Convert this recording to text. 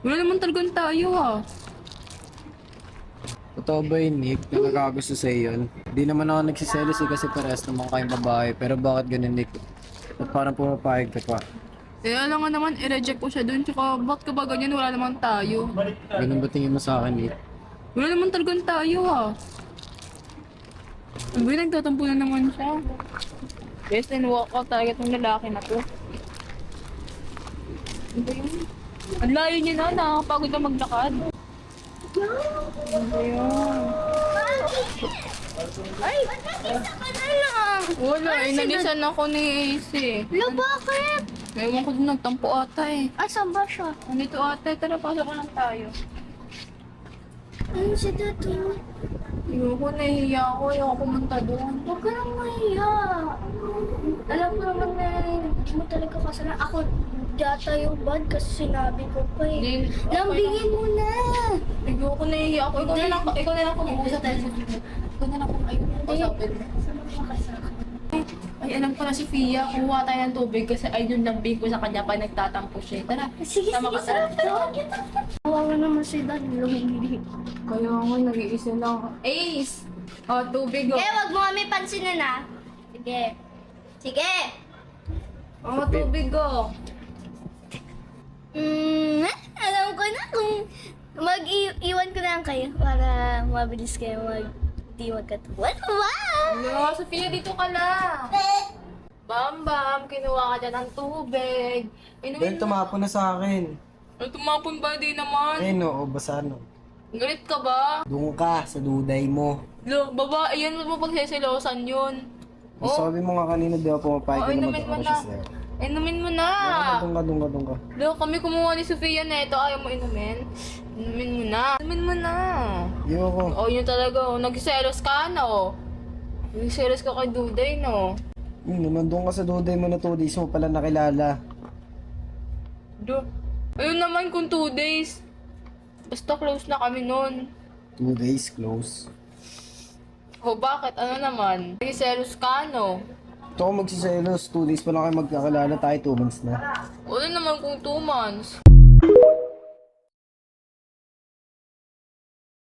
Wala naman talagang tayo ah. Totoo ba yun, Nick? Na nagkagusto sa'yo yun? Di naman ako nagsiselos kasi parehas naman kayong babae. Pero bakit ganun, Nick? At parang pumapayag ka pa. Eh, alam nga naman, i-reject ko siya dun. Tsaka, ba't ka ba ganyan? Wala naman tayo. Ganun ba tingin mo sa akin, Nick? Wala naman talagang tayo ah. Sabi, nagtatampo na naman siya. Yes, then walk out talaga itong lalaki na to. Ano ba yun? Ang layo niya na, nakakapagod na maglakad. Ano ba yun? Ay! Nagisa ka na lang! Wala, inalisan ako ni Ace eh. Lo, bakit? Ewan ko din, nagtampo ata eh. Asan ba siya? Nandito ata, tara pasok na lang tayo. Ano siya dito? Ayoko, nahihiya ako. Ayoko pumunta doon. Huwag ka nang mahiya. Alam mo naman na hindi mo talaga kasalanan. Ako data yung bad kasi sinabi ko pa eh. Hindi, Lambingin mo na! Ayoko, nahihiya ako. Ikaw na lang kung-uusap tayo sa video. Ikaw na lang kung ayun yung kausapin. Ay, alam ko na si Fia. Kuha tayo ng tubig kasi ay yung lambing ko sa kanya pa nagtatampo siya. Tara, Sige, tama sige, ka, tara. sige. Kawawa naman si Dan. Lumili. Kaya nga, nag-iisa lang. Ace! Oh, tubig oh. Okay, wag mo kami pansinin na. Sige. Sige! Oh, tubig oh. Alam ko na kung mag-iwan ko na lang kayo para mabilis kayo di magkatuwan. Wow! Hello, Sofia, dito ka na. Bam, bam, kinuha ka dyan ng tubig. Ben, Inumin mo. tumapon na sa akin. Ay, tumapon ba? Di naman. Ayun, oo, basa no. Galit ka ba? Doon ka, sa duday mo. Lo, baba, yan mo pagsisilosan yun. Oh, Sabi mo nga kanina, di ako pumapayag oh, na inumin mo mag-ako na. siya sa'yo. Inumin mo na. Doon ka. Lo, kami kumuha ni Sofia na ito. Ayaw mo inumin? Inumin mo na. Inumin mo na. Ayoko. Oh, yun talaga. Oh. Nagselos ka na, oh. Nagselos ka kay Duday, no? Yun naman, doon ka sa duday mo na 2 days mo pala nakilala. Do. Ayun naman kung 2 days. Basta close na kami nun. 2 days, close. O bakit? Ano naman? Nagselos ka, no? Ito ako magsiselos, 2 days pa lang kayo magkakilala tayo, 2 months na. Wala naman kung 2 months.